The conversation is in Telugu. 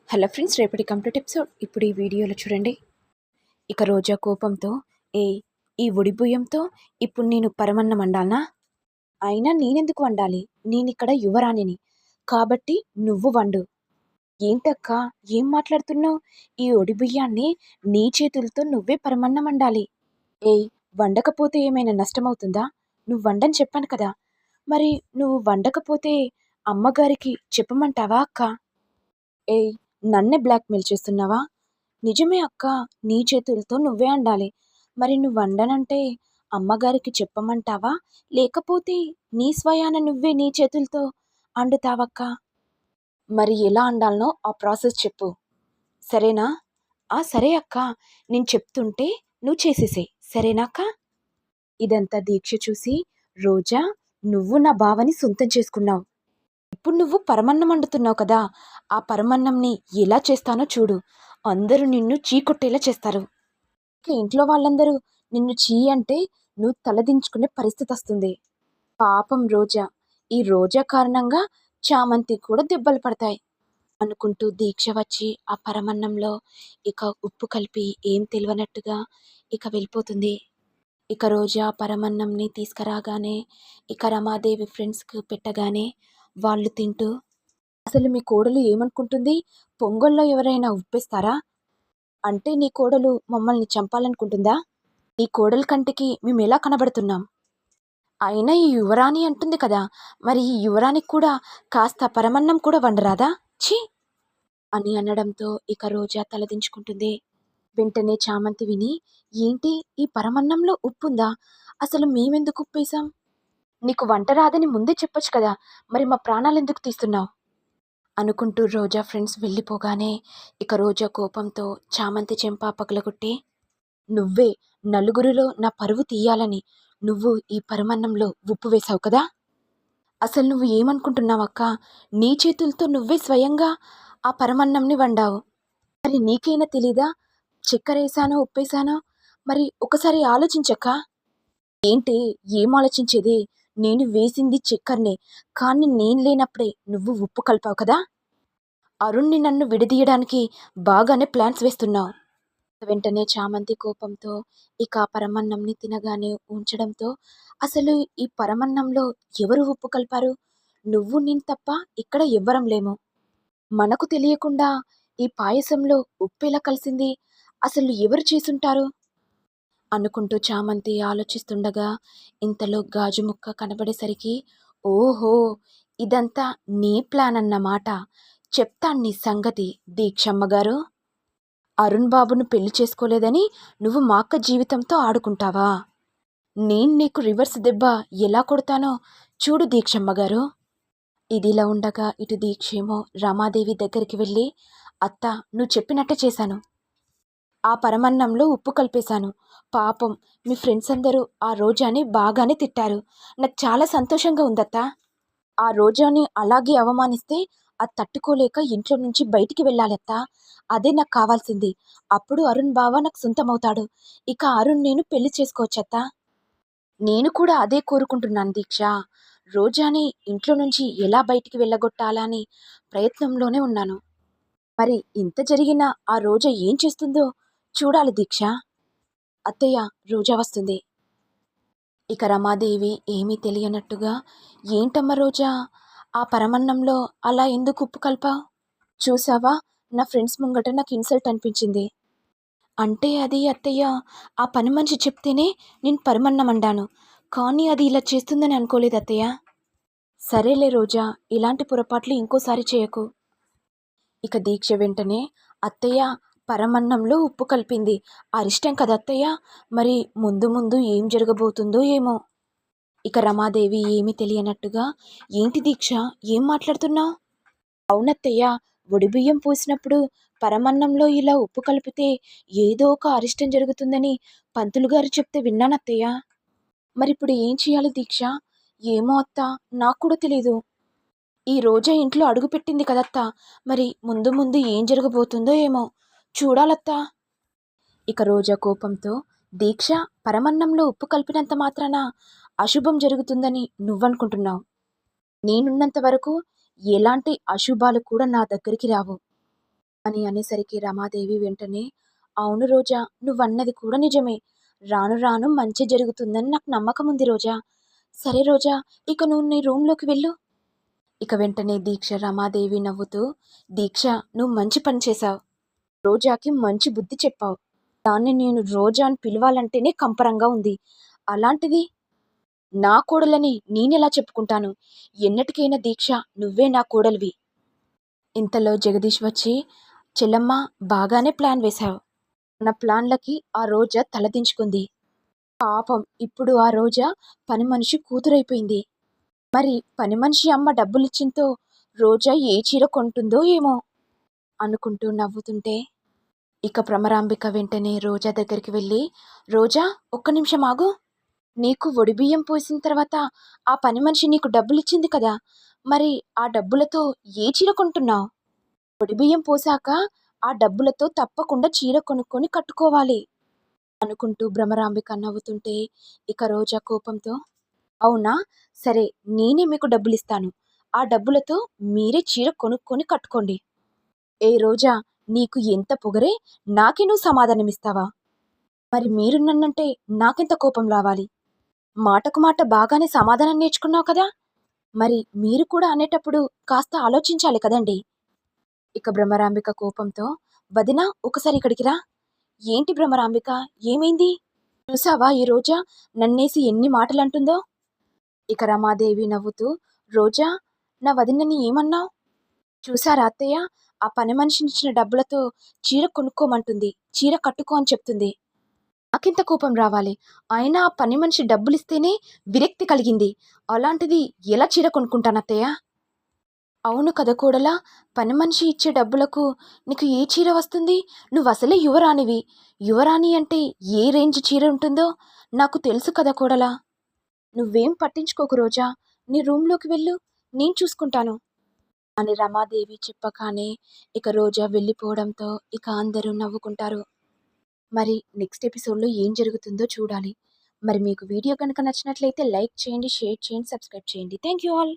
హలో ఫ్రెండ్స్, రేపటి కంప్లీట్ ఎపిసోడ్ ఇప్పుడు ఈ వీడియోలో చూడండి. ఇక రోజా కోపంతో, ఏ ఈ ఒడిబుయ్యంతో ఇప్పుడు నేను పరమన్నం వండాలనా? అయినా నేనెందుకు వండాలి? నేనిక్కడ యువరాణిని కాబట్టి నువ్వు వండు. ఏంటక్కా, ఏం మాట్లాడుతున్నావు? ఈ ఒడిబుయ్యాన్ని నీ చేతులతో నువ్వే పరమన్నం వండాలి. ఏయ్, వండకపోతే ఏమైనా నష్టమవుతుందా? నువ్వు వండని చెప్పాను కదా. మరి నువ్వు వండకపోతే అమ్మగారికి చెప్పమంటావా అక్క? ఏయ్, నన్నే బ్లాక్మెయిల్ చేస్తున్నావా? నిజమే అక్క, నీ చేతులతో నువ్వే వండాలి. మరి నువ్వు వండనంటే అమ్మగారికి చెప్పమంటావా? లేకపోతే నీ స్వయాన నువ్వే నీ చేతులతో వండుతావక్క? మరి ఎలా వండాలనో ఆ ప్రాసెస్ చెప్పు, సరేనా? సరే అక్క, నేను చెప్తుంటే నువ్వు చేసేసేయ్, సరేనా అక్క? ఇదంతా దీక్ష చూసి, రోజా, నువ్వు నా బావని సొంతం చేసుకున్నావు. ఇప్పుడు నువ్వు పరమన్నం వండుతున్నావు కదా, ఆ పరమన్నంని ఎలా చేస్తానో చూడు. అందరూ నిన్ను చీకొట్టేలా చేస్తారు. ఇక ఇంట్లో వాళ్ళందరూ నిన్ను చీ అంటే నువ్వు తలదించుకునే పరిస్థితి వస్తుంది. పాపం రోజా, ఈ రోజా కారణంగా చామంతి కూడా దెబ్బలు పడతాయి అనుకుంటూ దీక్ష వచ్చి ఆ పరమన్నంలో ఇక ఉప్పు కలిపి ఏం తెలియనట్టుగా ఇక వెళ్ళిపోతుంది. ఇక రోజా పరమన్నంని తీసుకురాగానే ఇక రమాదేవి ఫ్రెండ్స్కి పెట్టగానే వాళ్ళు తింటూ, అసలు మీ కోడలు ఏమనుకుంటుంది? పొంగల్లో ఎవరైనా ఉప్పేస్తారా? అంటే నీ కోడలు మమ్మల్ని చంపాలనుకుంటుందా? నీ కోడల కంటికి మేమెలా కనబడుతున్నాం? అయినా ఈ యువరాణి అంటుంది కదా, మరి ఈ యువరాణికి కూడా కాస్త పరమన్నం కూడా వండరాదా? ఛీ అని అనడంతో ఇక రోజా తలదించుకుంటుంది. వెంటనే చామంతి విని, ఏంటి, ఈ పరమన్నంలో ఉప్పుందా? అసలు మేమెందుకు ఉప్పేశాం? నీకు వంట రాదని ముందే చెప్పొచ్చు కదా, మరి మా ప్రాణాలెందుకు తీస్తున్నావు? అనుకుంటూ రోజా ఫ్రెండ్స్ వెళ్ళిపోగానే ఇక రోజా కోపంతో చామంతి చెంప పగలగొట్టి, నువ్వే నలుగురిలో నా పరువు తీయాలని నువ్వు ఈ పరమన్నంలో ఉప్పు వేశావు కదా. అసలు నువ్వు ఏమనుకుంటున్నావక్క? నీ చేతులతో నువ్వే స్వయంగా ఆ పరమన్నంని వండావు. మరి నీకైనా తెలీదా చక్కెరేసానో ఉప్పేశానో? మరి ఒకసారి ఆలోచించక్క. ఏంటి, ఏం ఆలోచించేది? నేను వేసింది చక్కెరనే, కానీ నేను లేనప్పుడే నువ్వు ఉప్పు కలిపావు కదా. అరుణ్ని నన్ను విడదీయడానికి బాగానే ప్లాన్స్ వేస్తున్నావు. వెంటనే చామంతి కోపంతో ఇక పరమన్నంని తినగానే ఉంచడంతో, అసలు ఈ పరమన్నంలో ఎవరు ఉప్పు కలిపారు? నువ్వు నేను తప్ప ఇక్కడ ఎవ్వరం లేము. మనకు తెలియకుండా ఈ పాయసంలో ఉప్పు ఎలా కలిసింది? అసలు ఎవరు చేసుంటారు? అనుకుంటూ చామంతి ఆలోచిస్తుండగా ఇంతలో గాజు ముక్క కనబడేసరికి, ఓహో, ఇదంతా నీ ప్లాన్ అన్నమాట. చెప్తాను నీ సంగతి దీక్షమ్మగారు. అరుణ్ బాబును పెళ్లి చేసుకోలేదని నువ్వు మా అక్క జీవితంతో ఆడుకుంటావా? నేను నీకు రివర్స్ దెబ్బ ఎలా కొడతానో చూడు దీక్షమ్మగారు. ఇదిలా ఉండగా ఇటు దీక్షేమో రమాదేవి దగ్గరికి వెళ్ళి, అత్త, నువ్వు చెప్పినట్టే చేశాను. ఆ పరమన్నంలో ఉప్పు కలిపేశాను. పాపం మీ ఫ్రెండ్స్ అందరూ ఆ రోజాని బాగానే తిట్టారు. నాకు చాలా సంతోషంగా ఉందత్తా. ఆ రోజాని అలాగే అవమానిస్తే అది తట్టుకోలేక ఇంట్లో నుంచి బయటికి వెళ్ళాలత్తా. అదే నాకు కావాల్సింది. అప్పుడు అరుణ్ బావ నాకు సొంతమవుతాడు. ఇక అరుణ్ నేను పెళ్లి చేసుకోవచ్చత్తా. నేను కూడా అదే కోరుకుంటున్నాను దీక్ష. రోజాని ఇంట్లో నుంచి ఎలా బయటికి వెళ్ళగొట్టాలా అని ప్రయత్నంలోనే ఉన్నాను. మరి ఇంత జరిగినా ఆ రోజా ఏం చేస్తుందో చూడాలి దీక్ష. అత్తయ్య, రోజా వస్తుంది. ఇక రమాదేవి ఏమీ తెలియనట్టుగా, ఏంటమ్మ రోజా, ఆ పరమన్నంలో అలా ఎందుకు ఉప్పు కలిపావు? చూసావా, నా ఫ్రెండ్స్ ముంగట నాకు ఇన్సల్ట్ అనిపించింది. అంటే అది అత్తయ్య, ఆ పని మనిషి చెప్తేనే నేను పరమన్నం వండాను. కానీ అది ఇలా చేస్తుందని అనుకోలేదు అత్తయ్య. సరేలే రోజా, ఇలాంటి పొరపాట్లు ఇంకోసారి చేయకు. ఇక దీక్ష వెంటనే, అత్తయ్య, పరమన్నంలో ఉప్పు కలిపింది అరిష్టం కదా అత్తయ్య. మరి ముందు ముందు ఏం జరగబోతుందో ఏమో. ఇక రమాదేవి ఏమీ తెలియనట్టుగా, ఏంటి దీక్ష, ఏం మాట్లాడుతున్నావు? అవునత్తయ్య, ఒడిబియ్యం పోసినప్పుడు పరమన్నంలో ఇలా ఉప్పు కలిపితే ఏదో ఒక అరిష్టం జరుగుతుందని పంతులు గారు చెప్తే విన్నానత్తయ్య. మరిప్పుడు ఏం చేయాలి దీక్ష? ఏమో అత్త, నాకు కూడా తెలీదు. ఈ రోజా ఇంట్లో అడుగుపెట్టింది కదత్తా, మరి ముందు ముందు ఏం జరగబోతుందో ఏమో చూడాలత్తా. ఇక రోజా కోపంతో, దీక్ష, పరమన్నంలో ఉప్పు కలిపినంత మాత్రాన అశుభం జరుగుతుందని నువ్వనుకుంటున్నావు. నేనున్నంత వరకు ఎలాంటి అశుభాలు కూడా నా దగ్గరికి రావు. అని అనేసరికి రమాదేవి వెంటనే, అవును రోజా, నువ్వన్నది కూడా నిజమే. రాను రాను మంచి జరుగుతుందని నాకు నమ్మకముంది రోజా. సరే రోజా, ఇక నువ్వు నీ రూమ్‌లోకి వెళ్ళు. ఇక వెంటనే దీక్ష రమాదేవి నవ్వుతూ, దీక్ష, నువ్వు మంచి పని చేశావు. రోజాకి మంచి బుద్ధి చెప్పావు. దాన్ని నేను రోజా అని పిలవాలంటేనే కంపరంగా ఉంది. అలాంటిది నా కోడలని నేనెలా చెప్పుకుంటాను? ఎన్నటికైనా దీక్ష, నువ్వే నా కోడలివి. ఇంతలో జగదీష్ వచ్చి, చెల్లమ్మా, బాగానే ప్లాన్ వేశావు. మన ప్లాన్లకి ఆ రోజా తలదించుకుంది. పాపం ఇప్పుడు ఆ రోజా పని మనిషి కూతురైపోయింది. మరి పని మనిషి అమ్మ డబ్బులిచ్చింతో రోజా ఏ చీర కొంటుందో ఏమో అనుకుంటూ నవ్వుతుంటే, ఇక భ్రమరాంబిక వెంటనే రోజా దగ్గరికి వెళ్ళి, రోజా, ఒక్క నిమిషం ఆగు. నీకు ఒడిబియ్యం పోసిన తర్వాత ఆ పని మనిషి నీకు డబ్బులిచ్చింది కదా! మరి ఆ డబ్బులతో ఏ చీర కొంటున్నావు? ఒడిబియ్యం పోసాక ఆ డబ్బులతో తప్పకుండా చీర కొనుక్కొని కట్టుకోవాలి అనుకుంటూ భ్రమరాంబిక నవ్వుతుంటే, ఇక రోజా కోపంతో, అవునా? సరే, నేనే మీకు డబ్బులిస్తాను. ఆ డబ్బులతో మీరే చీర కొనుక్కొని కట్టుకోండి. ఏ రోజా, నీకు ఎంత పొగరే, నాకే నువ్వు సమాధానమిస్తావా? మరి మీరు నన్నంటే నాకెంత కోపం రావాలి? మాటకు మాట బాగానే సమాధానం నేర్చుకున్నావు కదా! మరి మీరు కూడా అనేటప్పుడు కాస్త ఆలోచించాలి కదండీ! ఇక భ్రమరాంబిక కోపంతో, వదినా, ఒకసారి ఇక్కడికి రా. ఏంటి భ్రమరాంబిక, ఏమైంది? చూసావా ఈ రోజా నన్నేసి ఎన్ని మాటలంటుందో? ఇక రమాదేవి నవ్వుతూ, రోజా, నా వదినని ఏమన్నావు? చూసారా అత్తయ్య, ఆ పని మనిషినిచ్చిన డబ్బులతో చీర కొనుక్కోమంటుంది. చీర కట్టుకో అని చెప్తుంది. నాకెంత కోపం రావాలి? అయినా ఆ పని మనిషి డబ్బులిస్తేనే విరక్తి కలిగింది. అలాంటిది ఎలా చీర కొనుక్కుంటానత్తయ్య? అవును కదా కోడలా! పని మనిషి ఇచ్చే డబ్బులకు నీకు ఏ చీర వస్తుంది? నువ్వసలే యువరాణివి. యువరాణి అంటే ఏ రేంజ్ చీర ఉంటుందో నాకు తెలుసు కదా కోడలా! నువ్వేం పట్టించుకోకు రోజా. నీ రూమ్‌లోకి వెళ్ళు. నేను చూసుకుంటాను అని రమాదేవి చెప్పగానే ఇక రోజా వెళ్ళిపోవడంతో ఇక అందరూ నవ్వుకుంటారు. మరి నెక్స్ట్ ఎపిసోడ్‌లో ఏం జరుగుతుందో చూడాలి. మరి మీకు వీడియో గనుక నచ్చినట్లయితే లైక్ చేయండి, షేర్ చేయండి, సబ్స్క్రైబ్ చేయండి. Thank you all.